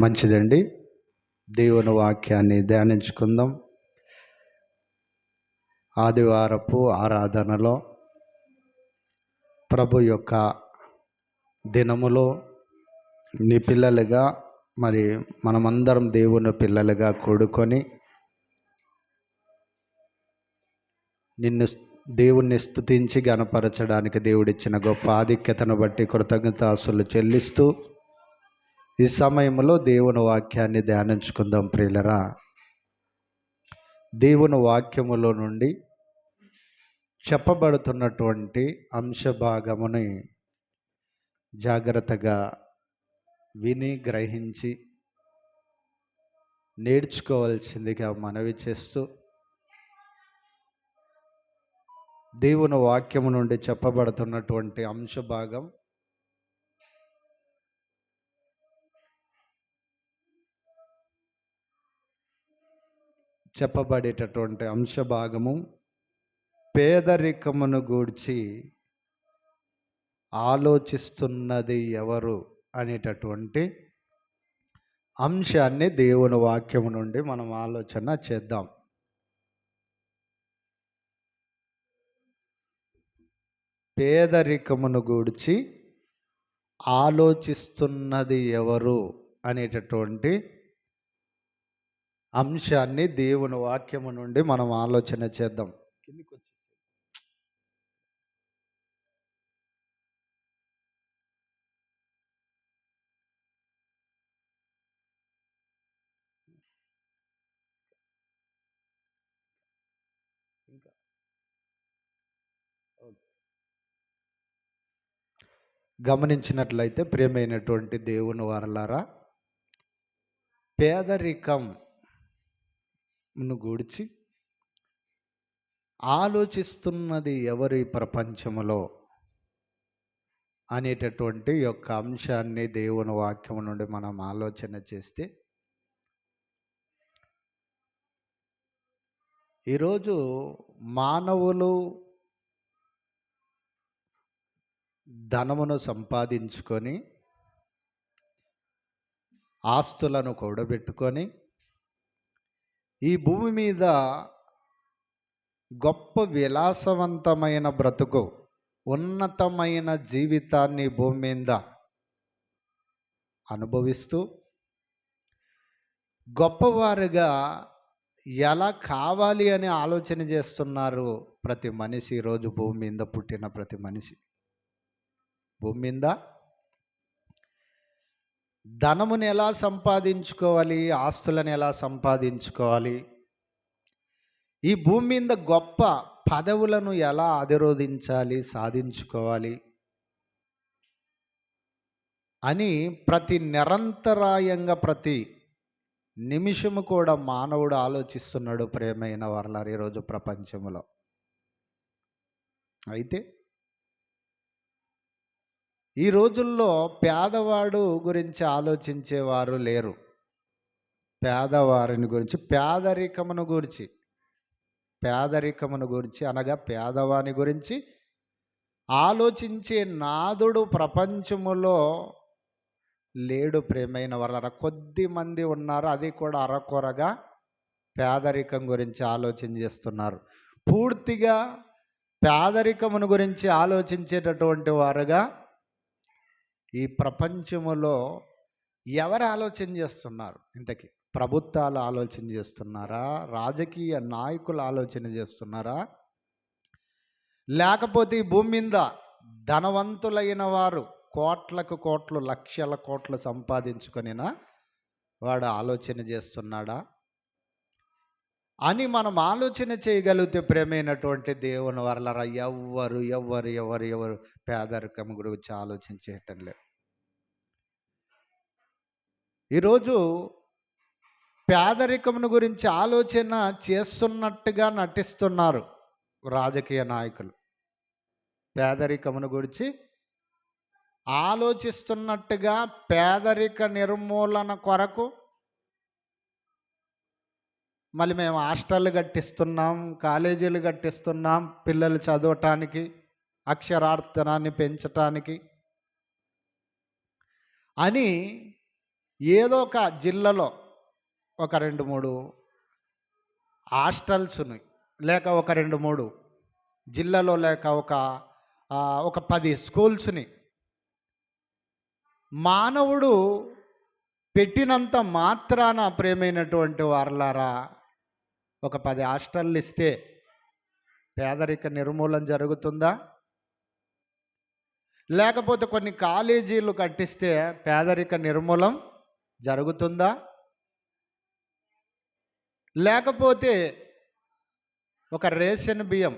మంచిదండి. దేవుని వాక్యాన్ని ధ్యానించుకుందాం. ఆదివారపు ఆరాధనలో ప్రభు యొక్క దినములో నీ పిల్లలుగా మరి మనమందరం దేవుని పిల్లలుగా కూడుకొని దేవుణ్ణి స్తుతించి గణపరచడానికి దేవుడిచ్చిన గొప్ప ఆధిక్యతను బట్టి కృతజ్ఞతాస్తులు చెల్లిస్తూ ఈ సమయంలో దేవుని వాక్యాన్ని ధ్యానించుకుందాం. ప్రియులరా, దేవుని వాక్యములో నుండి చెప్పబడుతున్నటువంటి అంశభాగముని జాగ్రత్తగా విని గ్రహించి నేర్చుకోవాల్సిందిగా మనవి చేస్తూ, దేవుని వాక్యము నుండి చెప్పబడుతున్నటువంటి అంశభాగం చెప్పబడేటటువంటి అంశభాగము పేదరికమును గూర్చి ఆలోచిస్తున్నది ఎవరు అనేటటువంటి అంశాన్ని దేవుని వాక్యము నుండి మనం ఆలోచన చేద్దాం. పేదరికమును గూర్చి ఆలోచిస్తున్నది ఎవరు అనేటటువంటి అంశాన్ని దేవుని వాక్యము నుండి మనం ఆలోచన చేద్దాం. కిందికి వచ్చేసి ఇంకా గమనించినట్లయితే ప్రియమైనటువంటి దేవుని వారలారా, పేదరికంను గూర్చి ఆలోచిస్తున్నది ఎవరి ప్రపంచములో అనేటటువంటి యొక్క అంశాన్ని దేవుని వాక్యం నుండి మనం ఆలోచన చేస్తే, ఈరోజు మానవులు ధనమును సంపాదించుకొని ఆస్తులను కూడబెట్టుకొని ఈ భూమి మీద గొప్ప విలాసవంతమైన బ్రతుకు, ఉన్నతమైన జీవితాన్ని భూమి మీద అనుభవిస్తూ గొప్పవారుగా ఎలా కావాలి అని ఆలోచన చేస్తున్నారు ప్రతి మనిషి. ఈరోజు భూమి మీద పుట్టిన ప్రతి మనిషి భూమి మీద ధనమును ఎలా సంపాదించుకోవాలి, ఆస్తులను ఎలా సంపాదించుకోవాలి, ఈ భూమి మీద గొప్ప పదవులను ఎలా అధిరోధించాలి, సాధించుకోవాలి అని నిరంతరాయంగా ప్రతి నిమిషము కూడా మానవుడు ఆలోచిస్తున్నాడు. ప్రియమైన వారలారా, ఈరోజు ప్రపంచంలో అయితే ఈ రోజుల్లో పేదవాడు గురించి ఆలోచించేవారు లేరు. పేదవారిని గురించి, పేదరికమును గురించి అనగా పేదవాని గురించి ఆలోచించే నాదుడు ప్రపంచములో లేడు. ప్రియమైన వారలారా, కొద్ది మంది ఉన్నారు, అది కూడా అరకొరగా పేదరికం గురించి ఆలోచన చేస్తున్నారు. పూర్తిగా పేదరికమును గురించి ఆలోచించేటటువంటి వారుగా ఈ ప్రపంచములో ఎవరు ఆలోచన చేస్తున్నారు? ఇంతకీ ప్రభుత్వాలు ఆలోచన చేస్తున్నారా? రాజకీయ నాయకులు ఆలోచన చేస్తున్నారా? లేకపోతే ఈ భూమి మీద ధనవంతులైన వారు కోట్లకు కోట్లు, లక్షల కోట్లు సంపాదించుకొనినా వాడు ఆలోచన చేస్తున్నాడా అని మనం ఆలోచన చేయగలిగితే, ప్రేమైనటువంటి దేవుని వారలారా, ఎవరు పేదరికం గురించి ఆలోచించేయటం లేదు. ఈరోజు పేదరికమును గురించి ఆలోచన చేస్తున్నట్టుగా నటిస్తున్నారు రాజకీయ నాయకులు. పేదరికమును గురించి ఆలోచిస్తున్నట్టుగా పేదరిక నిర్మూలన కొరకు మళ్ళీ మేము హాస్టళ్ళు కట్టిస్తున్నాం, కాలేజీలు కట్టిస్తున్నాం, పిల్లలు చదవటానికి, అక్షరార్థనాన్ని పెంచటానికి అని ఏదో ఒక జిల్లాలో ఒక 2-3 హాస్టల్స్‌ని, లేక ఒక 2-3 జిల్లాలో, లేక ఒక 10 స్కూల్స్‌ని మానవుడు పెట్టినంత మాత్రాన ప్రియమైనటువంటి వారలారా, ఒక 10 హాస్టళ్ళు ఇస్తే పేదరిక నిర్మూలన జరుగుతుందా? లేకపోతే కొన్ని కాలేజీలు కట్టిస్తే పేదరిక నిర్మూలన జరుగుతుందా? లేకపోతే ఒక రేషన్ బియ్యం,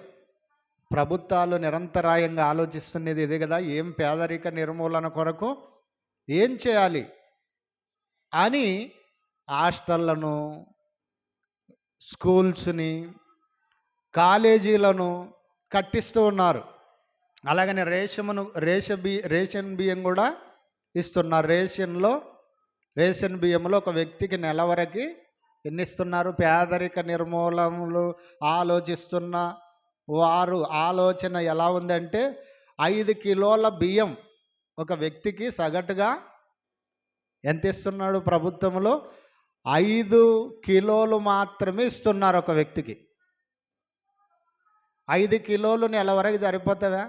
ప్రభుత్వాలు నిరంతరాయంగా ఆలోచిస్తున్నది ఇదే కదా, ఏం పేదరిక నిర్మూలన కొరకు ఏం చేయాలి అని హాస్టళ్లను, స్కూల్స్ని, కాలేజీలను కట్టిస్తూ ఉన్నారు. అలాగనే రేషన్ బియ్యం కూడా ఇస్తున్నారు. రేషన్ బియ్యంలో ఒక వ్యక్తికి నెల వరకు ఎన్ని ఇస్తున్నారు? పేదరిక నిర్మూలనలు ఆలోచిస్తున్న వారు ఆలోచన ఎలా ఉందంటే 5 కిలోల బియ్యం ఒక వ్యక్తికి సగటుగా ఎంత ఇస్తున్నాడు ప్రభుత్వంలో? 5 కిలోలు మాత్రమే ఇస్తున్నారు ఒక వ్యక్తికి. 5 కిలోలు నెల వరకు సరిపోతావా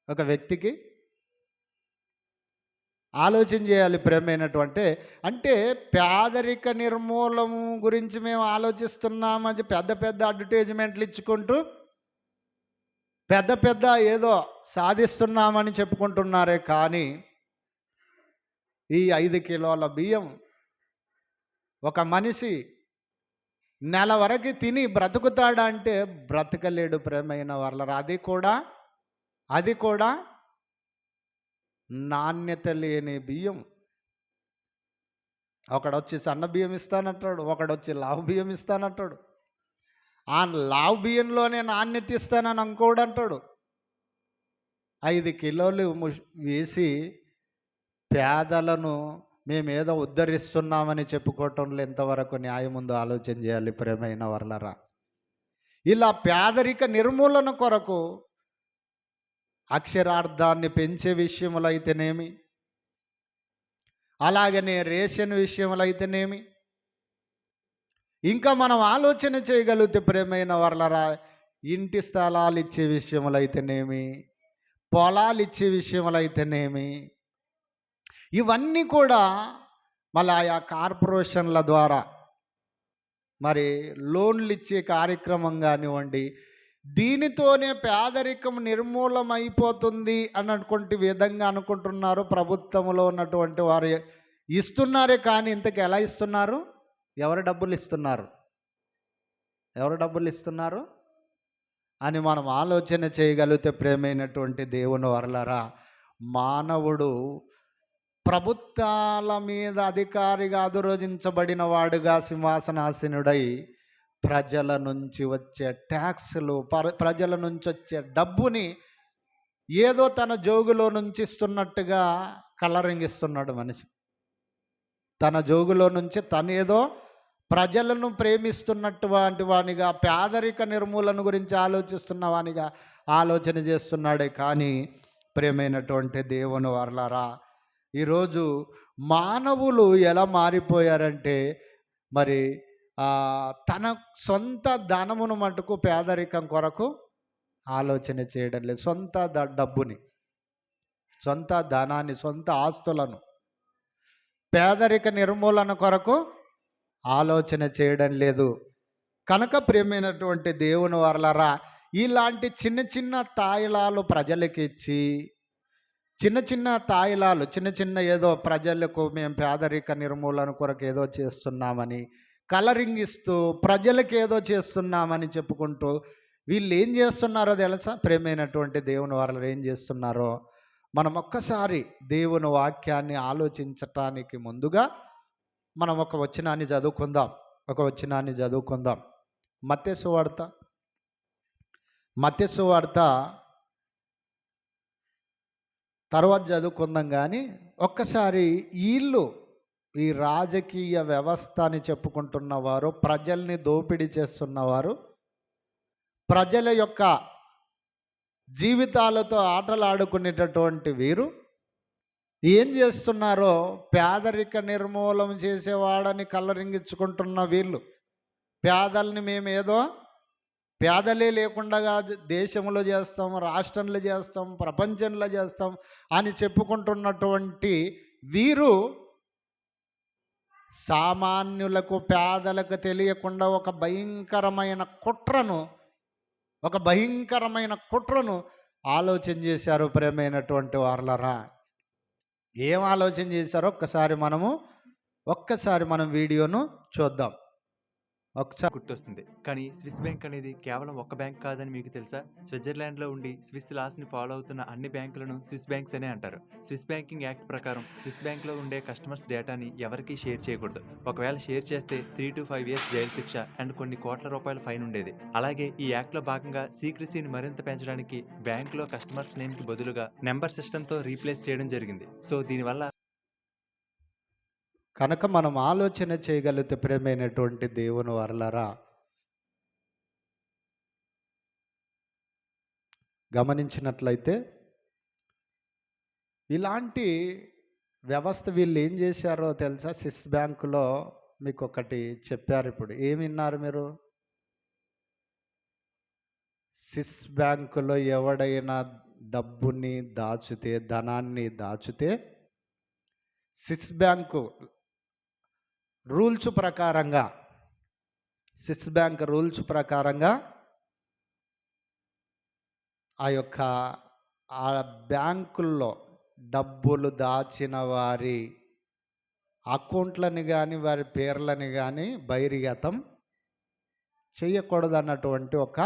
ఒక వ్యక్తికి? ఆలోచన చేయాలి ప్రేమైనటువంటి. అంటే పేదరిక నిర్మూలన గురించి మేము ఆలోచిస్తున్నామని పెద్ద పెద్ద అడ్వర్టైజ్మెంట్లు ఇచ్చుకుంటూ పెద్ద ఏదో సాధిస్తున్నామని చెప్పుకుంటున్నారే కానీ ఈ 5 కిలోల బియ్యం ఒక మనిషి నెల వరకు తిని బ్రతుకుతాడా అంటే బ్రతకలేడు ప్రేమైన వాళ్ళరా. అది కూడా నాణ్యత లేని బియ్యం. ఒకడొచ్చి సన్న బియ్యం ఇస్తానంటాడు, ఒకడొచ్చి లావు బియ్యం ఇస్తానంటాడు. ఆ లావు బియ్యంలోనే నాణ్యత ఇస్తానని అంటాడు. 5 కిలోలు వేసి పేదలను మేమేదో ఉద్ధరిస్తున్నామని చెప్పుకోవటంలో ఎంతవరకు న్యాయం ఉందో ఆలోచన చేయాలి ప్రేమైన వర్లరా. ఇలా పేదరిక నిర్మూలన కొరకు అక్షరార్థాన్ని పెంచే విషయములు అయితేనేమి, అలాగనే రేషన్ విషయములు అయితేనేమి, ఇంకా మనం ఆలోచన చేయగలిగితే ప్రేమైన వర్లరా, ఇంటి స్థలాలు ఇచ్చే విషయములు అయితేనేమి, పొలాలు ఇచ్చే విషయములు అయితేనేమి, ఇవన్నీ కూడా మళ్ళీ ఆయా కార్పొరేషన్ల ద్వారా మరి లోన్లు ఇచ్చే కార్యక్రమం కానివ్వండి, దీనితోనే పేదరికం నిర్మూలమైపోతుంది అన్నటువంటి విధంగా అనుకుంటున్నారు. ప్రభుత్వంలో ఉన్నటువంటి వారు ఇస్తున్నారే కానీ ఇంతకు ఎలా ఇస్తున్నారు? ఎవరు డబ్బులు ఇస్తున్నారు అని మనం ఆలోచన చేయగలిగితే ప్రేమైనటువంటి దేవుని వర్లరా, మానవుడు ప్రభుత్వాల మీద అధికారిగా అధిరోహించబడిన వాడుగా సింహాసనాసీనుడై ప్రజల నుంచి వచ్చే ట్యాక్సులు, ప్రజల నుంచి వచ్చే డబ్బుని ఏదో తన జోగులో నుంచి ఇస్తున్నట్టుగా కలరింగ్ ఇస్తున్నాడు మనిషి. తన జోగులో నుంచి తనేదో ప్రజలను ప్రేమిస్తున్నటువంటి వానిగా, పేదరిక నిర్మూలన గురించి ఆలోచిస్తున్న వానిగా ఆలోచన చేస్తున్నాడే కానీ ప్రేమైనటువంటి దేవుని వర్లారా, ఈరోజు మానవులు ఎలా మారిపోయారంటే మరి తన సొంత ధనమును మటుకు పేదరికం కొరకు ఆలోచన చేయడం లేదు. సొంత డబ్బుని, సొంత ధనాన్ని, సొంత ఆస్తులను పేదరిక నిర్మూలన కొరకు ఆలోచన చేయడం లేదు. కనుక ప్రియమైనటువంటి దేవుని వర్లారా, ఇలాంటి చిన్న చిన్న తాయిలాలు ప్రజలకి ఇచ్చి, చిన్న ఏదో ప్రజలకు మేము పేదరిక నిర్మూలన కొరకు ఏదో చేస్తున్నామని కలరింగ్ ఇస్తూ ప్రజలకు ఏదో చేస్తున్నామని చెప్పుకుంటూ వీళ్ళు ఏం చేస్తున్నారో తెలుసా? ప్రేమైనటువంటి దేవుని వారు ఏం చేస్తున్నారో మనం ఒక్కసారి దేవుని వాక్యాన్ని ఆలోచించటానికి ముందుగా మనం ఒక వచనాన్ని చదువుకుందాం. మత్తయి సువార్త తర్వాత చదువుకుందాం. కానీ ఒక్కసారి ఈ రాజకీయ వ్యవస్థ అని చెప్పుకుంటున్నవారు, ప్రజల్ని దోపిడీ చేస్తున్నవారు, ప్రజల యొక్క జీవితాలతో ఆటలాడుకునేటటువంటి వీరు ఏం చేస్తున్నారో పేదరిక నిర్మూలన చేసేవాడని కల్లరింగించుకుంటున్న వీళ్ళు పేదల్ని మేమేదో పేదలే లేకుండా దేశంలో చేస్తాం, రాష్ట్రంలో చేస్తాం, ప్రపంచంలో చేస్తాం అని చెప్పుకుంటున్నటువంటి వీరు సామాన్యులకు పేదలకు తెలియకుండా ఒక భయంకరమైన కుట్రను ఆలోచన చేశారు. ప్రేమైనటువంటి వారలరా, ఏం ఆలోచన చేశారో ఒక్కసారి మనం వీడియోను చూద్దాం. ఒకసారి గుర్తొస్తుంది. కానీ స్విస్ బ్యాంక్ అనేది కేవలం ఒక్క బ్యాంక్ కాదని మీకు తెలుసా? స్విట్జర్లాండ్లో ఉండి స్విస్ లాస్ని ఫాలో అవుతున్న అన్ని బ్యాంకులను స్విస్ బ్యాంక్స్ అనే అంటారు. స్విస్ బ్యాంకింగ్ యాక్ట్ ప్రకారం స్విస్ బ్యాంక్లో ఉండే కస్టమర్స్ డేటాని ఎవరికీ షేర్ చేయకూడదు. ఒకవేళ షేర్ చేస్తే 3 to 5 years జైలు శిక్ష అండ్ కొన్ని కోట్ల రూపాయల ఫైన్ ఉండేది. అలాగే ఈ యాక్ట్లో భాగంగా సీక్రెసీని మరింత పెంచడానికి బ్యాంకులో కస్టమర్స్ నేమ్కి బదులుగా నెంబర్ సిస్టంతో రీప్లేస్ చేయడం జరిగింది. సో దీనివల్ల కనుక మనం ఆలోచన చేయగలిగితే ప్రేమైనటువంటి దేవుని వారలారా, గమనించినట్లయితే ఇలాంటి వ్యవస్థ వీళ్ళు ఏం చేశారో తెలుసా? స్విస్ బ్యాంకులో మీకు ఒకటి చెప్పారు. ఇప్పుడు ఏమి విన్నారు మీరు? స్విస్ బ్యాంకులో ఎవడైనా డబ్బుని దాచితే, ధనాన్ని దాచితే, స్విస్ బ్యాంకు రూల్స్ ప్రకారంగా ఆ బ్యాంకుల్లో డబ్బులు దాచిన వారి అకౌంట్లని కానీ వారి పేర్లని కానీ బహిర్గతం చేయకూడదు అన్నటువంటి ఒక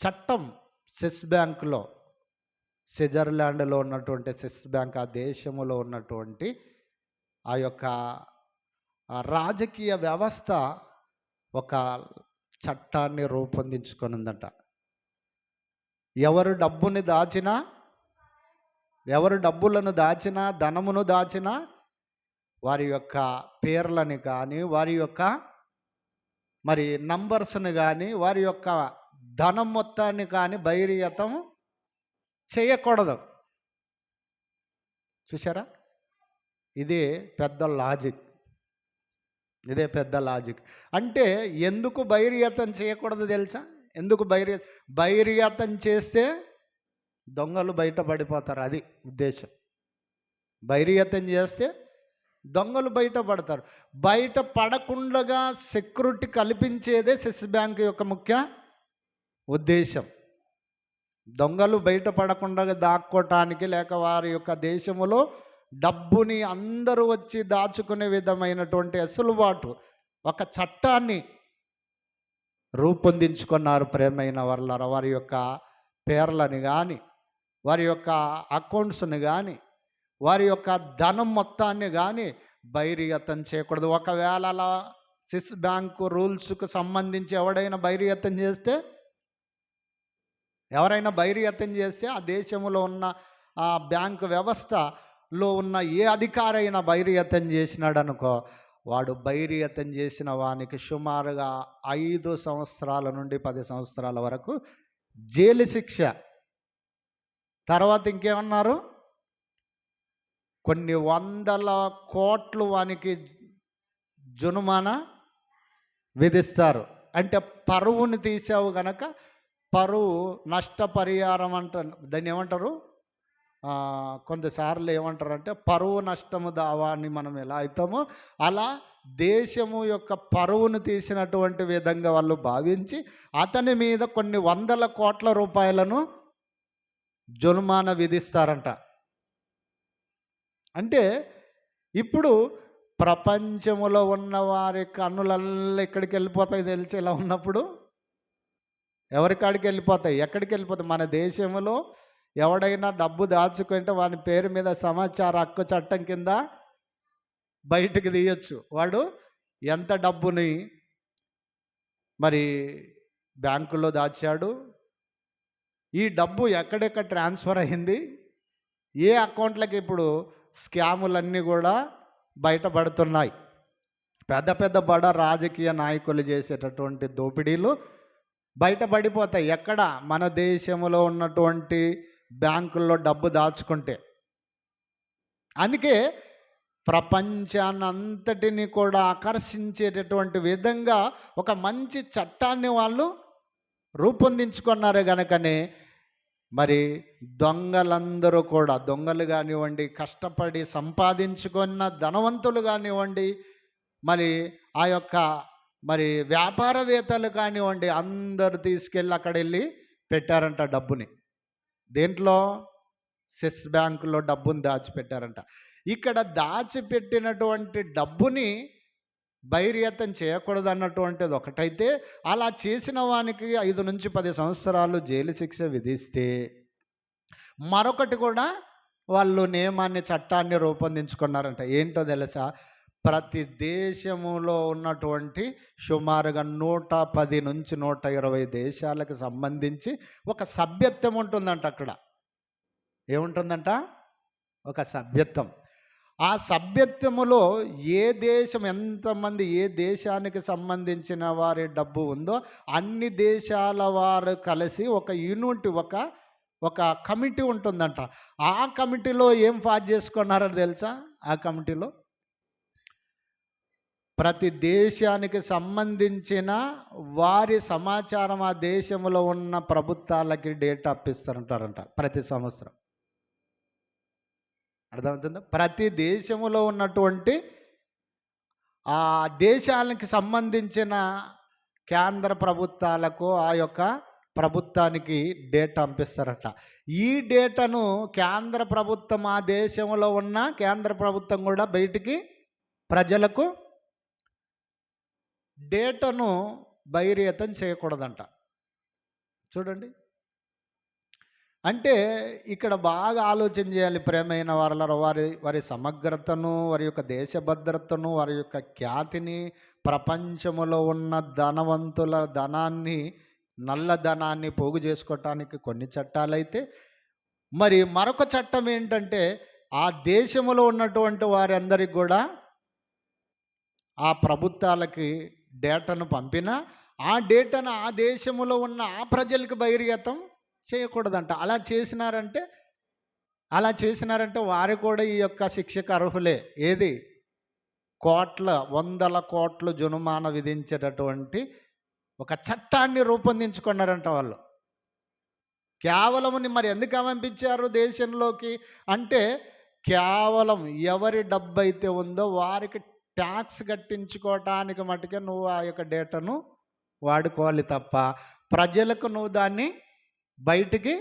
చట్టం స్విస్ బ్యాంకులో, స్విట్జర్లాండ్లో ఉన్నటువంటి స్విస్ బ్యాంక్, ఆ దేశంలో ఉన్నటువంటి రాజకీయ వ్యవస్థ ఒక చట్టాన్ని రూపొందించుకొనుందట. ఎవరు డబ్బులను దాచినా, ధనమును దాచినా, వారి యొక్క పేర్లని కానీ, వారి యొక్క మరి నంబర్స్ని కానీ, వారి యొక్క ధనం మొత్తాన్ని కానీ బహిర్గతం చేయకూడదు. చూసారా? ఇదే పెద్ద లాజిక్. అంటే ఎందుకు బహిర్గతం చేయకూడదు తెలుసా? ఎందుకు బహిర్గతం చేస్తే దొంగలు బయటపడిపోతారు, అది ఉద్దేశం. బహిర్గతం చేస్తే దొంగలు బయటపడతారు. బయట పడకుండా సెక్యూరిటీ కల్పించేదే స్విస్ బ్యాంక్ యొక్క ముఖ్య ఉద్దేశం. దొంగలు బయటపడకుండా దాక్కోటానికి, లేక వారి యొక్క దేశంలో డబ్బుని అందరూ వచ్చి దాచుకునే విధమైనటువంటి అసలుబాటు ఒక చట్టాన్ని రూపొందించుకున్నారు. ప్రేమైన వారలారా, వారి యొక్క పేర్లని కానీ, వారి యొక్క అకౌంట్స్ని కానీ, వారి యొక్క ధనం మొత్తాన్ని కానీ బహిర్గతం చేయకూడదు. ఒకవేళ అలా స్విస్ బ్యాంకు రూల్స్కు సంబంధించి ఎవరైనా బహిర్గతం చేస్తే ఆ దేశంలో ఉన్న ఆ బ్యాంకు వ్యవస్థలో ఉన్న ఏ అధికారి అయినా బహిర్గతం చేసినాడు అనుకో, వాడు బహిర్గతం చేసిన వానికి సుమారుగా 5 సంవత్సరాల నుండి 10 సంవత్సరాల వరకు జైలు శిక్ష. తర్వాత ఇంకేమన్నారు? కొన్ని 100 కోట్లు వానికి జునుమానా విధిస్తారు. అంటే పరువుని తీసావు గనక పరువు నష్టపరిహారం అంటారు. దాన్ని ఏమంటారు? కొంతసార్లు ఏమంటారంటే పరువు నష్టము దావా అని మనం ఎలా అవుతామో అలా దేశము యొక్క పరువును తీసినటువంటి విధంగా వాళ్ళు భావించి అతని మీద కొన్ని 100 కోట్ల రూపాయలను జుర్మానా విధిస్తారంట. అంటే ఇప్పుడు ప్రపంచములో ఉన్న వారి కన్నులల్లో ఎక్కడికి వెళ్ళిపోతాయి తెలిసి, ఇలా ఉన్నప్పుడు ఎవరికాడికి వెళ్ళిపోతాయి? ఎక్కడికి వెళ్ళిపోతాయి? మన దేశంలో ఎవడైనా డబ్బు దాచుకుంటే వాని పేరు మీద సమాచార హక్కు చట్టం కింద బయటకు తీయచ్చు. వాడు ఎంత డబ్బుని మరి బ్యాంకులో దాచాడు, ఈ డబ్బు ఎక్కడెక్కడ ట్రాన్స్ఫర్ అయింది, ఏ అకౌంట్లకి ఇప్పుడు స్కాములన్నీ కూడా బయటపడుతున్నాయి. పెద్ద పెద్ద బడ రాజకీయ నాయకులు చేసేటటువంటి దోపిడీలు బయటపడిపోతాయి. ఎక్కడ? మన దేశంలో ఉన్నటువంటి బ్యాంకుల్లో డబ్బు దాచుకుంటే. అందుకే ప్రపంచాన్నంతటిని కూడా ఆకర్షించేటటువంటి విధంగా ఒక మంచి చట్టాన్ని వాళ్ళు రూపొందించుకున్నారు గనుకనే మరి దొంగలందరూ కూడా, దొంగలు కానివ్వండి, కష్టపడి సంపాదించుకున్న ధనవంతులు కానివ్వండి, మరి ఆ యొక్క మరి వ్యాపారవేత్తలు కానివ్వండి, అందరూ తీసుకెళ్ళి అక్కడ వెళ్ళి పెట్టారంట డబ్బుని. దేంట్లో? సెస్ బ్యాంకులో డబ్బుని దాచిపెట్టారంట. ఇక్కడ దాచిపెట్టినటువంటి డబ్బుని బహిర్గతం చేయకూడదు అన్నటువంటిది ఒకటైతే, అలా చేసిన వానికి 5 నుంచి 10 సంవత్సరాలు జైలు శిక్ష విధిస్తే, మరొకటి కూడా వాళ్ళు నియమాన్ని, చట్టాన్ని రూపొందించుకున్నారంట. ఏంటో తెలుసా? ప్రతి దేశములో ఉన్నటువంటి సుమారుగా 110 నుంచి 120 దేశాలకు సంబంధించి ఒక సభ్యత్వం ఉంటుందంట. అక్కడ ఏముంటుందంట? ఒక సభ్యత్వం. ఆ సభ్యత్వములో ఏ దేశం, ఎంతమంది, ఏ దేశానికి సంబంధించిన వారి డబ్బు ఉందో అన్ని దేశాల వారు కలిసి ఒక యూనిట్, ఒక కమిటీ ఉంటుందంట. ఆ కమిటీలో ఏం పాస్ చేసుకున్నారో తెలుసా? ఆ కమిటీలో ప్రతి దేశానికి సంబంధించిన వారి సమాచారం ఆ దేశంలో ఉన్న ప్రభుత్వాలకి డేటా అప్పిస్తారంటారంట ప్రతి సంవత్సరం. అర్థమవుతుందా? ప్రతి దేశంలో ఉన్నటువంటి ఆ దేశాలకు సంబంధించిన కేంద్ర ప్రభుత్వాలకు ఆ యొక్క ప్రభుత్వానికి డేటా పంపిస్తారట. ఈ డేటాను కేంద్ర ప్రభుత్వం, ఆ దేశంలో ఉన్న కేంద్ర ప్రభుత్వం కూడా బయటికి ప్రజలకు డేటాను బహిర్గతం చేయకూడదంట. చూడండి, అంటే ఇక్కడ బాగా ఆలోచన చేయాలి ప్రేమైన వారలారా. వారి సమగ్రతను, వారి యొక్క దేశ భద్రతను, వారి యొక్క ఖ్యాతిని, ప్రపంచములో ఉన్న ధనవంతుల ధనాన్ని, నల్లధనాన్ని పోగు చేసుకోవటానికి కొన్ని చట్టాలైతే, మరి మరొక చట్టం ఏంటంటే ఆ దేశంలో ఉన్నటువంటి వారందరికీ కూడా ఆ ప్రభుత్వాలకి డేటాను పంపినా ఆ డేటాను ఆ దేశంలో ఉన్న ఆ ప్రజలకు బహిర్గతం చేయకూడదంట. అలా చేసినారంటే వారు కూడా ఈ యొక్క శిక్షకు అర్హులే. ఏది? వందల కోట్ల జునుమాన విధించేటటువంటి ఒక చట్టాన్ని రూపొందించుకున్నారంట వాళ్ళు. కేవలం మరి ఎందుకు పంపించారు దేశంలోకి అంటే, కేవలం ఎవరి డబ్బు అయితే ఉందో వారికి ట్యాక్స్ కట్టించుకోవటానికి మటుకే నువ్వు ఆ యొక్క డేటాను వాడుకోవాలి తప్ప ప్రజలకు నువ్వు దాన్ని బయటికి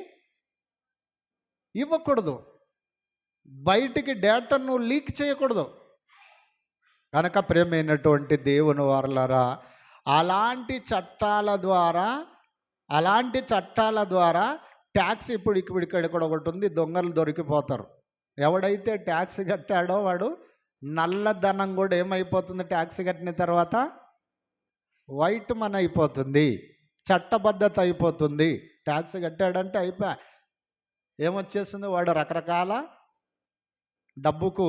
ఇవ్వకూడదు. బయటికి డేటాను నువ్వు లీక్ చేయకూడదు. కనుక ప్రియమైనటువంటి దేవుని వారలారా, అలాంటి చట్టాల ద్వారా ట్యాక్స్ ఇప్పుడు ఇక్కడ కూడా ఒకటి ఉంది, దొంగలు దొరికిపోతారు. ఎవడైతే ట్యాక్స్ కట్టాడో వాడు నల్లధనం కూడా ఏమైపోతుంది? ట్యాక్స్ కట్టిన తర్వాత వైట్ మనీ అయిపోతుంది, చట్టబద్ధత అయిపోతుంది. ట్యాక్స్ కట్టాడంటే అయిపోయా, ఏమొచ్చేస్తుంది? వాడు రకరకాల డబ్బుకు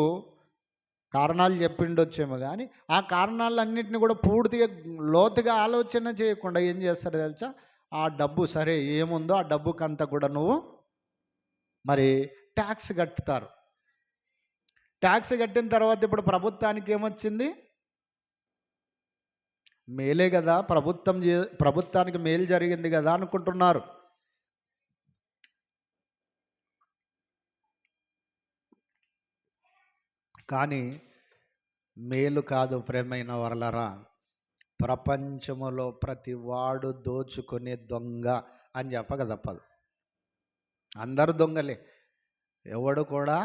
కారణాలు చెప్పిండొచ్చేమో, కానీ ఆ కారణాలన్నింటినీ కూడా పూర్తిగా లోతుగా ఆలోచన చేయకుండా ఏం చేస్తారు తెలుసా? ఆ డబ్బు సరే ఏముందో ఆ డబ్బుకంతా కూడా నువ్వు మరి ట్యాక్స్ కట్టుతారు. ట్యాక్స్ కట్టిన తర్వాత ఇప్పుడు ప్రభుత్వానికి ఏమొచ్చింది? మేలే కదా, ప్రభుత్వానికి మేలు జరిగింది కదా అనుకుంటున్నారు. కానీ మేలు కాదు ప్రేమైన వారలారా. ప్రపంచములో ప్రతి వాడు దోచుకునే దొంగ అని చెప్పక తప్పదు. అందరు దొంగలే, ఎవడు కూడా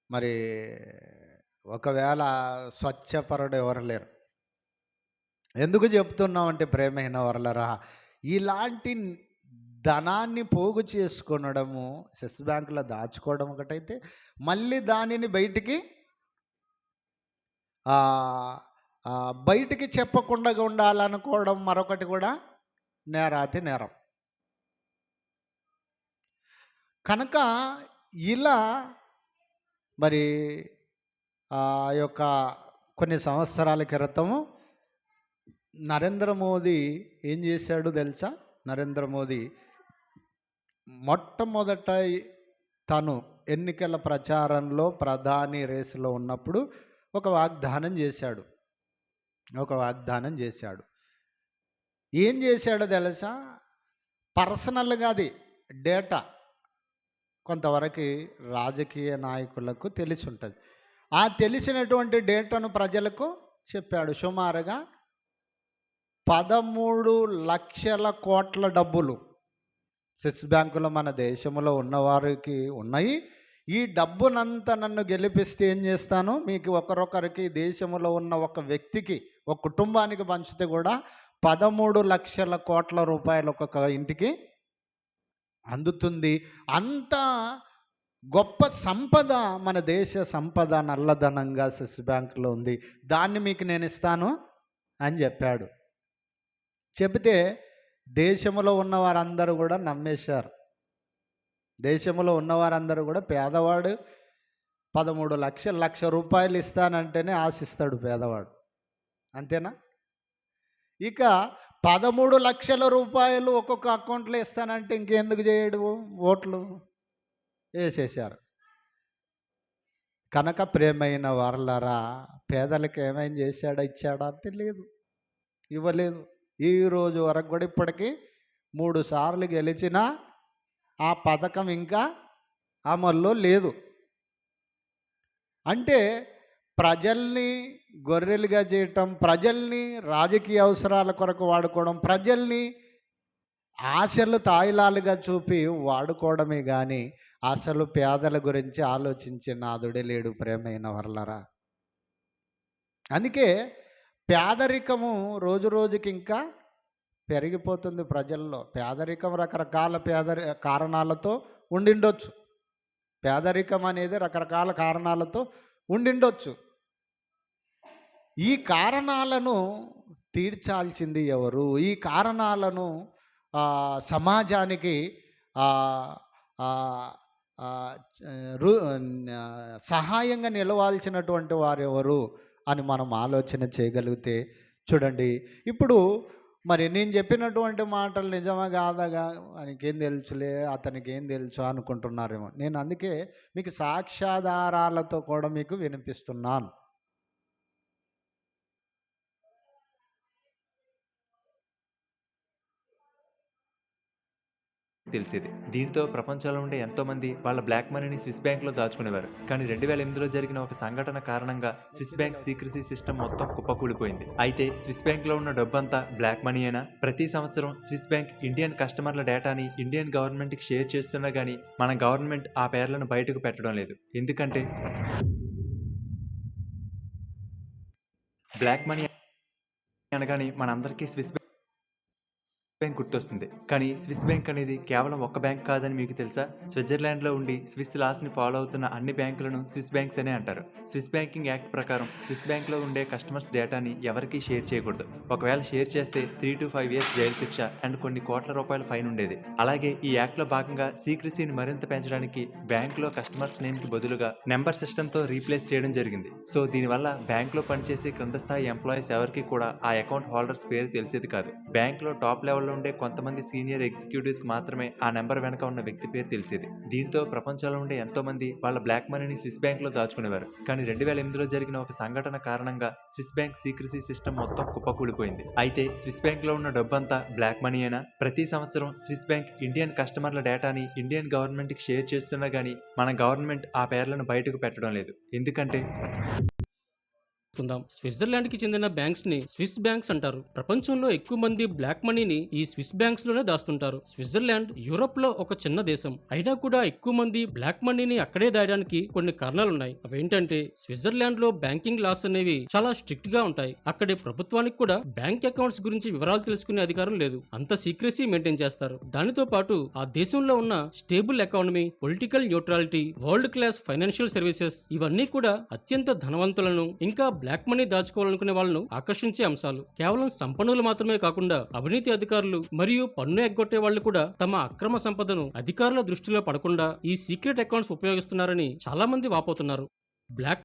మరి ఒకవేళ స్వచ్ఛపరుడు ఎవరు లేరు. ఎందుకు చెప్తున్నామంటే ప్రేమైన వారలారా, ఇలాంటి ధనాన్ని పోగు చేసుకొనడము, సెస్ బ్యాంకులో దాచుకోవడం ఒకటైతే, మళ్ళీ దానిని బయటికి చెప్పకుండా ఉండాలనుకోవడం మరొకటి కూడా నేరాతి నేరం. కనుక ఇలా మరి ఆ యొక్క కొన్ని సంవత్సరాల క్రితము నరేంద్ర మోదీ ఏం చేశాడు తెలుసా? నరేంద్ర మోదీ మొట్టమొదట తను ఎన్నికల ప్రచారంలో ప్రధాని రేసులో ఉన్నప్పుడు ఒక వాగ్దానం చేశాడు. ఏం చేశాడో తెలుసా? పర్సనల్గా అది డేటా కొంతవరకు రాజకీయ నాయకులకు తెలిసి ఉంటుంది. ఆ తెలిసినటువంటి డేటాను ప్రజలకు చెప్పాడు. సుమారుగా 13 లక్షల కోట్ల డబ్బులు స్విస్ బ్యాంకులో మన దేశంలో ఉన్నవారికి ఉన్నాయి. ఈ డబ్బునంతా నన్ను గెలిపిస్తే ఏం చేస్తాను, మీకు ఒకరొకరికి దేశంలో ఉన్న ఒక వ్యక్తికి, ఒక కుటుంబానికి పంచితే కూడా 13 లక్షల కోట్ల రూపాయలు ఒక్కొక్క ఇంటికి అందుతుంది. అంత గొప్ప సంపద, మన దేశ సంపద నల్లధనంగా స్విస్ బ్యాంకులో ఉంది. దాన్ని మీకు నేను ఇస్తాను అని చెప్పాడు. చెబితే దేశంలో ఉన్న వారందరూ కూడా నమ్మేశారు. దేశంలో ఉన్నవారందరూ కూడా, పేదవాడు 13 లక్షలు, 1,00,000 రూపాయలు ఇస్తానంటేనే ఆశిస్తాడు పేదవాడు, అంతేనా? ఇక 13 లక్షల రూపాయలు ఒక్కొక్క అకౌంట్లో ఇస్తానంటే ఇంకెందుకు చేయడు, ఓట్లు వేసేశారు. కనుక ప్రియమైన వారలారా, పేదలకు ఏమైనా చేశాడా, ఇచ్చాడా అంటే లేదు, ఇవ్వలేదు. ఈ రోజు వరకు కూడా ఇప్పటికీ 3 సార్లు గెలిచినా ఆ పథకం ఇంకా అమల్లో లేదు. అంటే ప్రజల్ని గొర్రెలుగా చేయటం, ప్రజల్ని రాజకీయ అవసరాల కొరకు వాడుకోవడం, ప్రజల్ని ఆశలు తాయిలాలుగా చూపి వాడుకోవడమే కానీ అసలు పేదల గురించి ఆలోచించే నాదుడే లేడు. ప్రేమైన వర్లరా, అందుకే పేదరికము రోజు రోజుకి ఇంకా పెరిగిపోతుంది ప్రజల్లో. పేదరికం రకరకాల కారణాలతో ఉండిండొచ్చు. పేదరికం అనేది రకరకాల కారణాలతో ఉండిండొచ్చు. ఈ కారణాలను తీర్చాల్సింది ఎవరు? ఈ కారణాలను సమాజానికి సహాయంగా నిలవాల్సినటువంటి వారెవరు అని మనం ఆలోచన చేయగలిగితే, చూడండి, ఇప్పుడు మరి నేను చెప్పినటువంటి మాటలు నిజమా కాదా, ఆయనకేం తెలుసులే, అతనికి ఏం తెలుసు అనుకుంటున్నారేమో. నేను అందుకే మీకు సాక్ష్యాధారాలతో కూడా మీకు వినిపిస్తున్నాను. తెలిసేది. దీంతో ప్రపంచంలో ఉండే ఎంతోమంది వాళ్ళ బ్లాక్ మనీని స్విస్ బ్యాంక్లో దాచుకునేవారు. కానీ 2008లో జరిగిన ఒక సంఘటన కారణంగా స్విస్ బ్యాంక్ సీక్రసీ సిస్టమ్ మొత్తం కుప్పకూలిపోయింది. అయితే స్విస్ బ్యాంక్లో ఉన్న డబ్బంతా బ్లాక్ మనీ అయినా ప్రతి సంవత్సరం స్విస్ బ్యాంక్ ఇండియన్ కస్టమర్ల డేటాని ఇండియన్ గవర్నమెంట్కి షేర్ చేస్తున్నా కానీ మన గవర్నమెంట్ ఆ పేర్లను బయటకు పెట్టడం లేదు. ఎందుకంటే బ్లాక్ మనీ అనగానే మనందరికీ స్విస్ బ్యాంక్ గుర్తొస్తుంది. కానీ స్విస్ బ్యాంక్ అనేది కేవలం ఒక్క బ్యాంక్ కాదని మీకు తెలుసా? స్విట్జర్లాండ్లో ఉండి స్విస్ లాస్ని ఫాలో అవుతున్న అన్ని బ్యాంకులను స్విస్ బ్యాంక్స్ అనే అంటారు. స్విస్ బ్యాంకింగ్ యాక్ట్ ప్రకారం స్విస్ బ్యాంక్లో ఉండే కస్టమర్స్ డేటాని ఎవరికీ షేర్ చేయకూడదు. ఒకవేళ షేర్ చేస్తే 3 to 5 years జైలు శిక్ష అండ్ కొన్ని కోట్ల రూపాయల ఫైన్ ఉండేది. అలాగే ఈ యాక్ట్లో భాగంగా సీక్రసీని మరింత పెంచడానికి బ్యాంకులో కస్టమర్స్ నేమ్కి బదులుగా నెంబర్ సిస్టంతో రీప్లేస్ చేయడం జరిగింది. సో దీనివల్ల బ్యాంకులో పనిచేసే క్రింద స్థాయి ఎంప్లాయీస్ ఎవరికి కూడా ఆ అకౌంట్ హోల్డర్స్ పేరు తెలిసేది కాదు. బ్యాంకులో టాప్ లెవెల్ ఉండే కొంతమంది సీనియర్ ఎగ్జిక్యూటివ్స్ మాత్రమే ఆ నెంబర్ వెనక ఉన్న వ్యక్తి పేరు తెలిసేది. దీంతో ప్రపంచంలో ఉండే ఎంతో మంది వాళ్ళ బ్లాక్ మనీని స్విస్ బ్యాంక్ లో దాచుకునేవారు. కానీ 2008లో జరిగిన ఒక సంఘటన కారణంగా స్విస్ బ్యాంక్ సీక్రసీ సిస్టమ్ మొత్తం కుప్పకూలిపోయింది. అయితే స్విస్ బ్యాంక్ లో ఉన్న డబ్బంతా బ్లాక్ మనీ అయినా ప్రతి సంవత్సరం స్విస్ బ్యాంక్ ఇండియన్ కస్టమర్ల డేటాని ఇండియన్ గవర్నమెంట్ కి షేర్ చేస్తున్నా గానీ మన గవర్నమెంట్ ఆ పేర్లను బయటకు పెట్టడం లేదు. ఎందుకంటే స్విట్జర్లాండ్ కి చెందిన బ్యాంక్స్ ని స్విస్ బ్యాంక్స్ అంటారు. ప్రపంచంలో ఎక్కువ మంది బ్లాక్ మనీని ఈ స్విస్ బ్యాంక్స్ లోనే దాస్తుంటారు. స్విట్జర్లాండ్ యూరోప్ లో ఒక చిన్న దేశం అయినా కూడా ఎక్కువ మంది బ్లాక్ మనీని అక్కడే దాయడానికి కొన్ని కారణాలున్నాయి. అవేంటంటే స్విట్జర్లాండ్ లో బ్యాంకింగ్ లాస్ అనేవి చాలా స్ట్రిక్ట్ గా ఉంటాయి. అక్కడి ప్రభుత్వానికి కూడా బ్యాంక్ అకౌంట్స్ గురించి వివరాలు తెలుసుకునే అధికారం లేదు. అంత సీక్రెసీ మెయింటైన్ చేస్తారు. దానితో పాటు ఆ దేశంలో ఉన్న stable economy, political neutrality, world class financial services ఇవన్నీ కూడా అత్యంత ధనవంతులను ఇంకా బ్లాక్ మనీ దాచుకోవాలనుకునే వాళ్ళను ఆకర్షించే అంశాలు. కేవలం సంపన్నులు మాత్రమే కాకుండా అవినీతి అధికారులు మరియు పన్ను ఎగ్గొట్టే వాళ్ళు కూడా తమ అక్రమ సంపదను అధికారుల దృష్టిలో పడకుండా ఈ సీక్రెట్ అకౌంట్స్ ఉపయోగిస్తున్నారని చాలా మంది వాపోతున్నారు. బ్లాక్